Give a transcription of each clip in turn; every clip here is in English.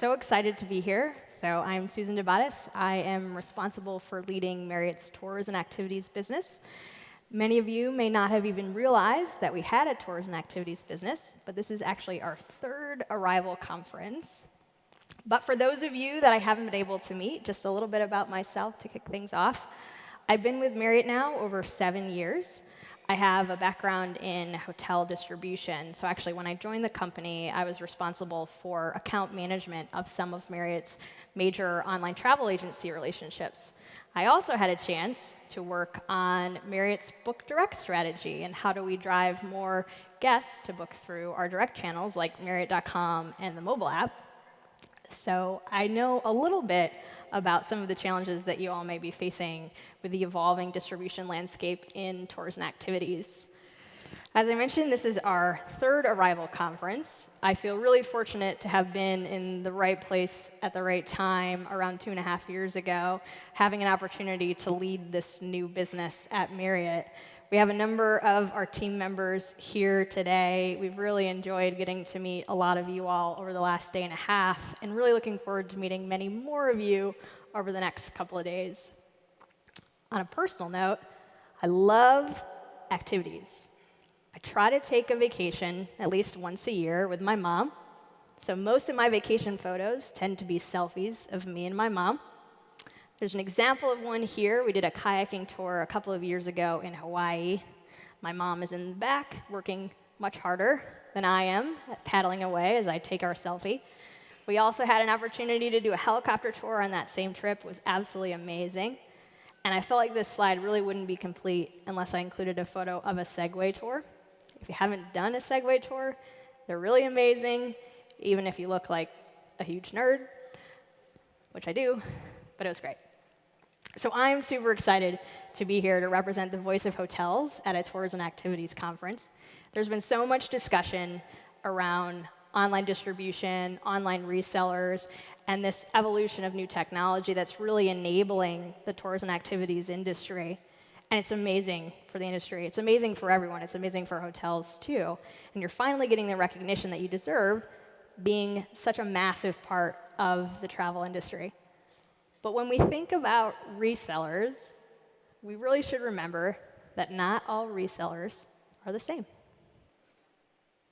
so excited to be here. So I'm Susan DeBottis. I am responsible for leading Marriott's tours and activities business. Many of you may not have even realized that we had a tours and activities business, but this is actually our third Arrival conference. But for those of you that I haven't been able to meet, just a little bit about myself to kick things off. I've been with Marriott now over 7 years. I have a background in hotel distribution. So actually, when I joined the company, I was responsible for account management of some of Marriott's major online travel agency relationships. I also had a chance to work on Marriott's Book Direct strategy and how do we drive more guests to book through our direct channels like Marriott.com and the mobile app. So I know a little bit about some of the challenges that you all may be facing with the evolving distribution landscape in tours and activities. As I mentioned, this is our third Arrival conference. I feel really fortunate to have been in the right place at the right time around 2.5 years ago, having an opportunity to lead this new business at Marriott. We have a number of our team members here today. We've really enjoyed getting to meet a lot of you all over the last day and a half, and really looking forward to meeting many more of you over the next couple of days. On a personal note, I love activities. I try to take a vacation at least once a year with my mom. So most of my vacation photos tend to be selfies of me and my mom. There's an example of one here. We did a kayaking tour a couple of years ago in Hawaii. My mom is in the back, working much harder than I am at paddling away as I take our selfie. We also had an opportunity to do a helicopter tour on that same trip. It was absolutely amazing. And I felt like this slide really wouldn't be complete unless I included a photo of a Segway tour. If you haven't done a Segway tour, they're really amazing, even if you look like a huge nerd, which I do, but it was great. So I'm super excited to be here to represent the voice of hotels at a tours and activities conference. There's been so much discussion around online distribution, online resellers, and this evolution of new technology that's really enabling the tours and activities industry. And it's amazing for the industry. It's amazing for everyone. It's amazing for hotels, too. And you're finally getting the recognition that you deserve being such a massive part of the travel industry. But when we think about resellers, we really should remember that not all resellers are the same.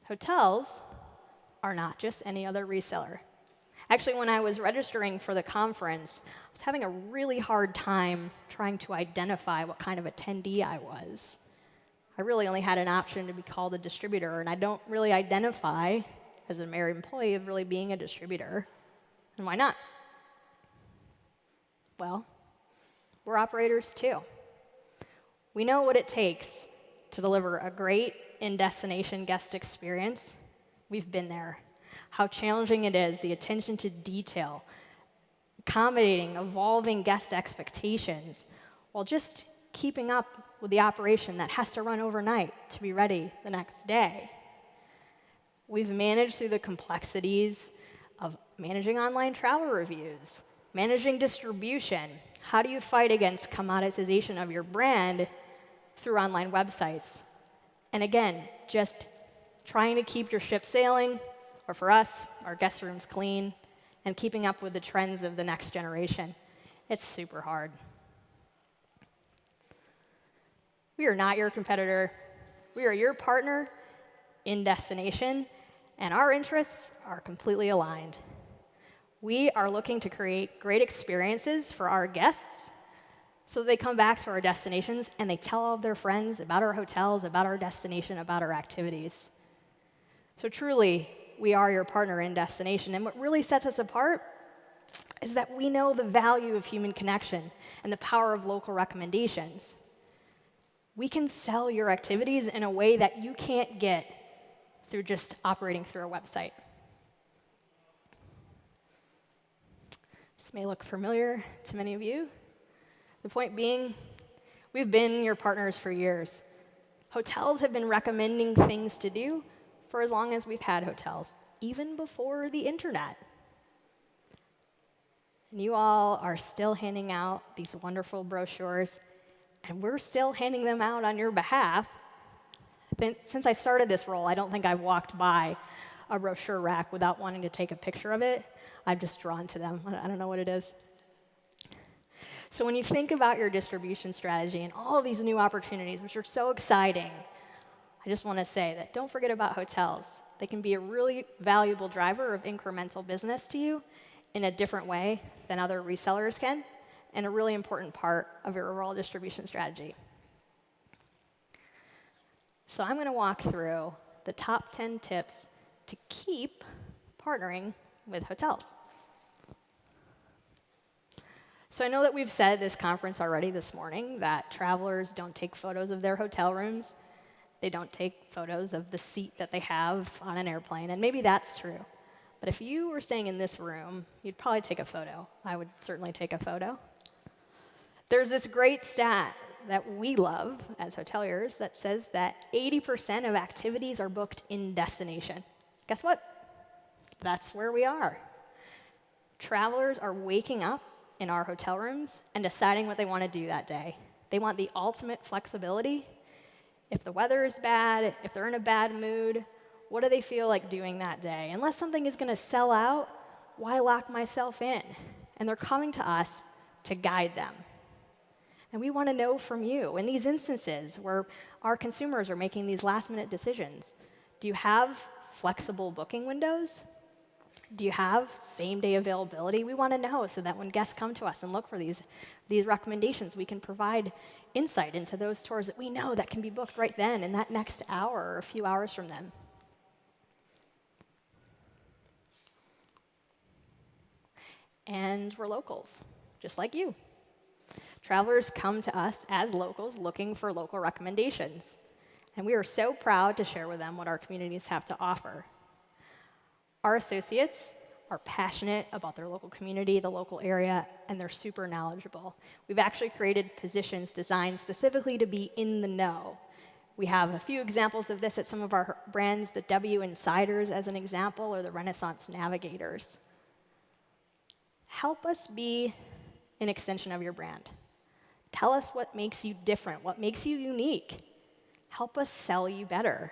Hotels are not just any other reseller. Actually, when I was registering for the conference, I was having a really hard time trying to identify what kind of attendee I was. I really only had an option to be called a distributor, and I don't really identify as a Marriott employee of really being a distributor. And why not? Well, we're operators too. We know what it takes to deliver a great in-destination guest experience. We've been there. How challenging it is, the attention to detail, accommodating evolving guest expectations, while just keeping up with the operation that has to run overnight to be ready the next day. We've managed through the complexities of managing online travel reviews, managing distribution. How do you fight against commoditization of your brand through online websites? And again, just trying to keep your ship sailing, or for us, our guest rooms clean, and keeping up with the trends of the next generation. It's super hard. We are not your competitor. We are your partner in destination, and our interests are completely aligned. We are looking to create great experiences for our guests so they come back to our destinations and they tell all of their friends about our hotels, about our destination, about our activities. So truly, we are your partner in destination. And what really sets us apart is that we know the value of human connection and the power of local recommendations. We can sell your activities in a way that you can't get through just operating through a website. This may look familiar to many of you. The point being, we've been your partners for years. Hotels have been recommending things to do for as long as we've had hotels, even before the internet. And you all are still handing out these wonderful brochures, and we're still handing them out on your behalf. Since I started this role, I don't think I've walked by a brochure rack without wanting to take a picture of it. I'm just drawn to them. I don't know what it is. So when you think about your distribution strategy and all of these new opportunities, which are so exciting, I just want to say that don't forget about hotels. They can be a really valuable driver of incremental business to you in a different way than other resellers can, and a really important part of your overall distribution strategy. So I'm going to walk through the top 10 tips to keep partnering with hotels. So I know that we've said at this conference already this morning that travelers don't take photos of their hotel rooms. They don't take photos of the seat that they have on an airplane, and maybe that's true. But if you were staying in this room, you'd probably take a photo. I would certainly take a photo. There's this great stat that we love as hoteliers that says that 80% of activities are booked in destination. Guess what? That's where we are. Travelers are waking up in our hotel rooms and deciding what they want to do that day. They want the ultimate flexibility. If the weather is bad, if they're in a bad mood, what do they feel like doing that day? Unless something is going to sell out, why lock myself in? And they're coming to us to guide them. And we want to know from you, in these instances where our consumers are making these last-minute decisions, do you have flexible booking windows? Do you have same-day availability? We want to know so that when guests come to us and look for these recommendations, we can provide insight into those tours that we know that can be booked right then in that next hour or a few hours from them. And we're locals, just like you. Travelers come to us as locals looking for local recommendations. And we are so proud to share with them what our communities have to offer. Our associates are passionate about their local community, the local area, and they're super knowledgeable. We've actually created positions designed specifically to be in the know. We have a few examples of this at some of our brands, the W Insiders as an example, or the Renaissance Navigators. Help us be an extension of your brand. Tell us what makes you different, what makes you unique. Help us sell you better.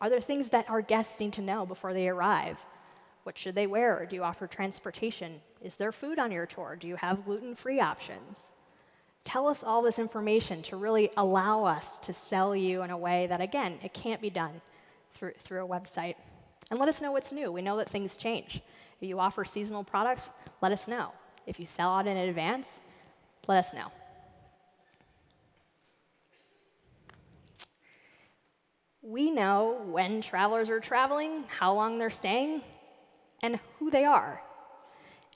Are there things that our guests need to know before they arrive? What should they wear? Do you offer transportation? Is there food on your tour? Do you have gluten-free options? Tell us all this information to really allow us to sell you in a way that, again, it can't be done through a website. And let us know what's new. We know that things change. If you offer seasonal products, let us know. If you sell out in advance, let us know. We know when travelers are traveling, how long they're staying, and who they are.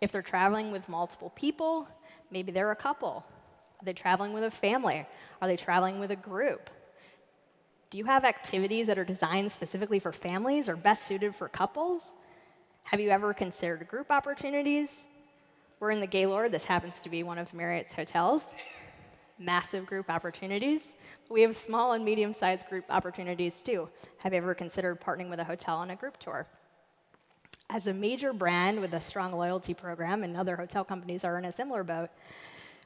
If they're traveling with multiple people, maybe they're a couple. Are they traveling with a family? Are they traveling with a group? Do you have activities that are designed specifically for families or best suited for couples? Have you ever considered group opportunities? We're in the Gaylord. This happens to be one of Marriott's hotels. Massive group opportunities. We have small and medium-sized group opportunities too. Have you ever considered partnering with a hotel on a group tour? As a major brand with a strong loyalty program, and other hotel companies are in a similar boat,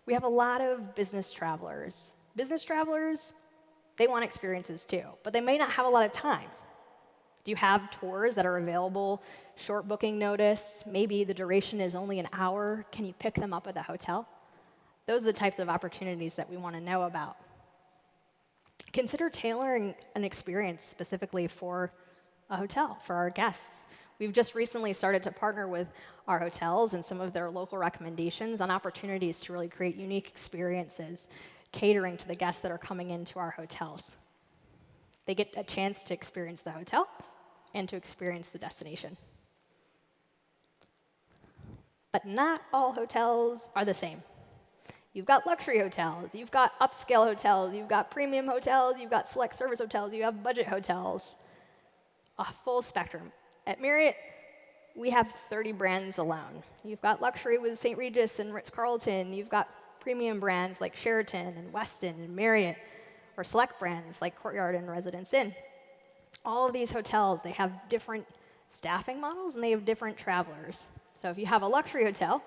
we have a lot of business travelers. Business travelers, they want experiences too, but they may not have a lot of time. Do you have tours that are available, short booking notice? Maybe the duration is only an hour. Can you pick them up at the hotel? Those are the types of opportunities that we want to know about. Consider tailoring an experience specifically for a hotel, for our guests. We've just recently started to partner with our hotels and some of their local recommendations on opportunities to really create unique experiences, catering to the guests that are coming into our hotels. They get a chance to experience the hotel and to experience the destination. But not all hotels are the same. You've got luxury hotels, you've got upscale hotels, you've got premium hotels, you've got select service hotels, you have budget hotels, a full spectrum. At Marriott, we have 30 brands alone. You've got luxury with St. Regis and Ritz-Carlton, you've got premium brands like Sheraton and Westin and Marriott, or select brands like Courtyard and Residence Inn. All of these hotels, they have different staffing models and they have different travelers. So if you have a luxury hotel,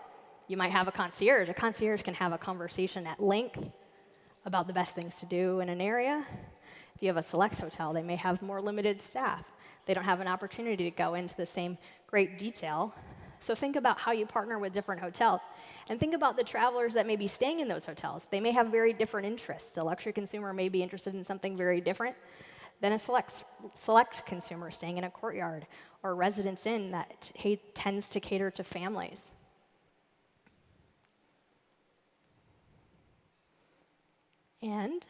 you might have a concierge. A concierge can have a conversation at length about the best things to do in an area. If you have a select hotel, they may have more limited staff. They don't have an opportunity to go into the same great detail. So think about how you partner with different hotels. And think about the travelers that may be staying in those hotels. They may have very different interests. A luxury consumer may be interested in something very different than a select consumer staying in a Courtyard or a Residence Inn that tends to cater to families. And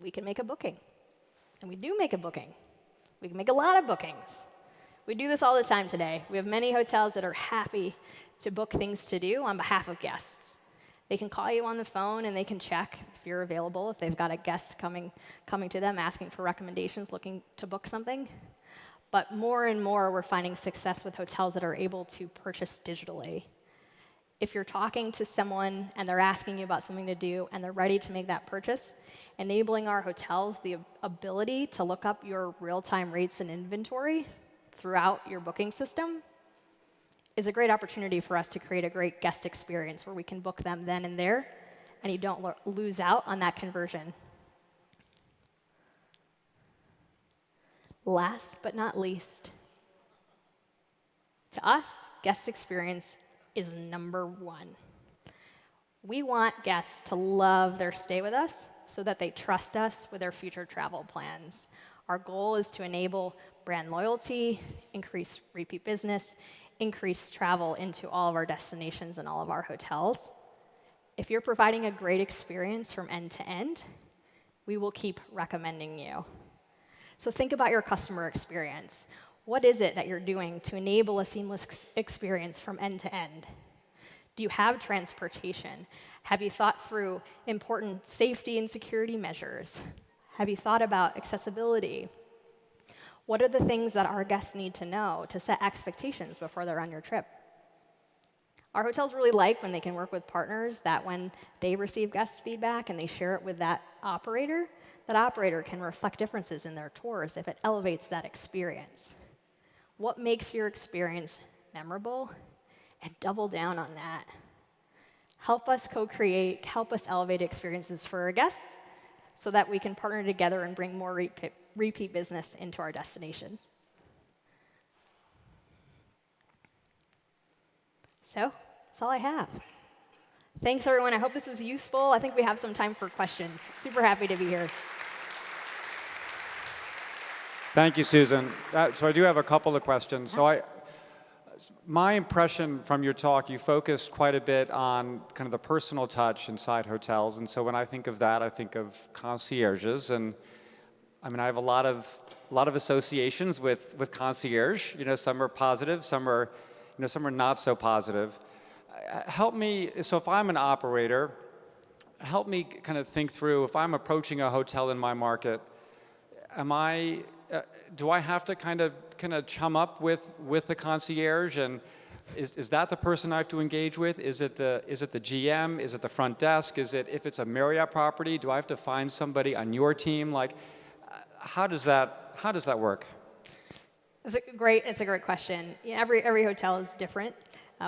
we can make a booking. And we do make a booking. We can make a lot of bookings. We do this all the time today. We have many hotels that are happy to book things to do on behalf of guests. They can call you on the phone and they can check if you're available, if they've got a guest coming to them asking for recommendations, looking to book something. But more and more, we're finding success with hotels that are able to purchase digitally. If you're talking to someone and they're asking you about something to do and they're ready to make that purchase, enabling our hotels the ability to look up your real-time rates and inventory throughout your booking system is a great opportunity for us to create a great guest experience where we can book them then and there, and you don't lose out on that conversion. Last but not least, to us, guest experience is number one. We want guests to love their stay with us so that they trust us with their future travel plans. Our goal is to enable brand loyalty, increase repeat business, increase travel into all of our destinations and all of our hotels. If you're providing a great experience from end to end, we will keep recommending you. So think about your customer experience. What is it that you're doing to enable a seamless experience from end to end? Do you have transportation? Have you thought through important safety and security measures? Have you thought about accessibility? What are the things that our guests need to know to set expectations before they're on your trip? Our hotels really like when they can work with partners that when they receive guest feedback and they share it with that operator can reflect differences in their tours if it elevates that experience. What makes your experience memorable? And double down on that. Help us co-create, help us elevate experiences for our guests so that we can partner together and bring more repeat business into our destinations. So, that's all I have. Thanks, everyone. I hope this was useful. I think we have some time for questions. Super happy to be here. Thank you, Susan. So I do have a couple of questions. So my impression from your talk, you focused quite a bit on kind of the personal touch inside hotels. And so when I think of that, I think of concierges. And I mean, I have a lot of associations with concierge. You know, some are positive, some are not so positive. Help me, so if I'm an operator, help me kind of think through, if I'm approaching a hotel in my market, do I have to kind of chum up with the concierge, and is that the person I have to engage with? Is it the GM? Is it the front desk? If it's a Marriott property, do I have to find somebody on your team? Like, how does that work? It's a great question. Every hotel is different.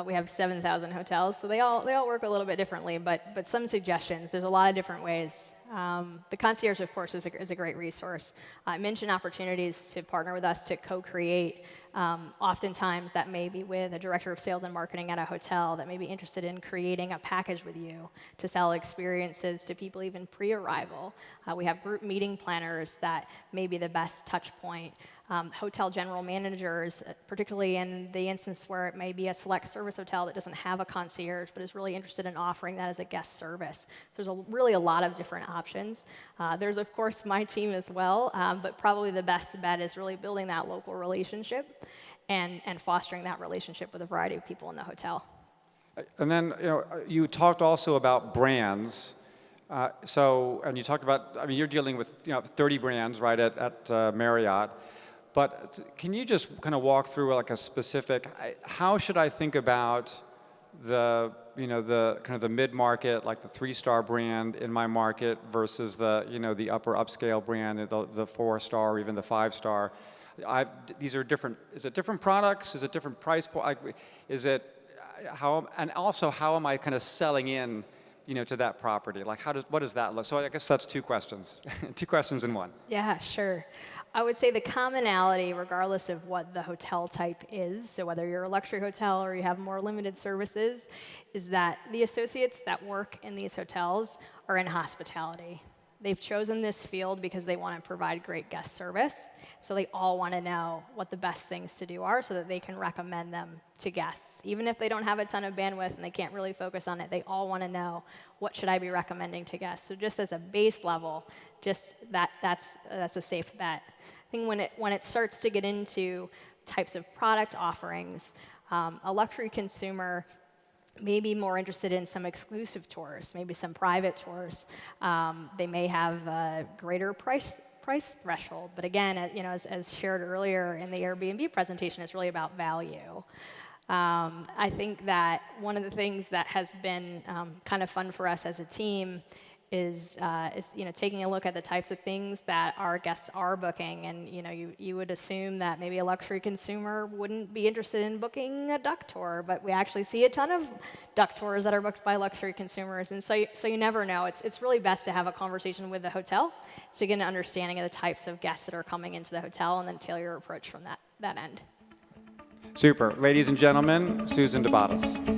We have 7,000 hotels, so they all work a little bit differently. But some suggestions. There's a lot of different ways. The concierge, of course, is a great resource. I mentioned opportunities to partner with us to co-create. Oftentimes, that may be with a director of sales and marketing at a hotel that may be interested in creating a package with you to sell experiences to people even pre-arrival. We have group meeting planners that may be the best touch point. Hotel general managers, particularly in the instance where it may be a select service hotel that doesn't have a concierge but is really interested in offering that as a guest service. So there's really a lot of different options. There's, of course, my team as well, but probably the best bet is really building that local relationship and fostering that relationship with a variety of people in the hotel. And then, you talked also about brands. And you talked about, I mean, you're dealing with 30 brands, right, at Marriott. But can you just kind of walk through like a specific, how should I think about the kind of the mid-market, like the 3-star brand in my market versus the upper upscale brand, the 4-star or even the 5-star? These are different. Is it different products? Is it different price point? Is it how? And also, how am I kind of selling in to that property? Like, what does that look? So I guess that's two questions, two questions in one. Yeah, sure. I would say the commonality, regardless of what the hotel type is, so whether you're a luxury hotel or you have more limited services, is that the associates that work in these hotels are in hospitality. They've chosen this field because they want to provide great guest service, so they all want to know what the best things to do are so that they can recommend them to guests. Even if they don't have a ton of bandwidth and they can't really focus on it, they all want to know, what should I be recommending to guests? So just as a base level, just that's a safe bet. I think when it starts to get into types of product offerings, a luxury consumer may be more interested in some exclusive tours, maybe some private tours. They may have a greater price threshold, but again, as shared earlier in the Airbnb presentation, it's really about value. I think that one of the things that has been kind of fun for us as a team is taking a look at the types of things that our guests are booking, and you would assume that maybe a luxury consumer wouldn't be interested in booking a duck tour, but we actually see a ton of duck tours that are booked by luxury consumers, and so you never know. It's really best to have a conversation with the hotel to get an understanding of the types of guests that are coming into the hotel, and then tailor your approach from that end. Super. Ladies and gentlemen, Susan DeBottis.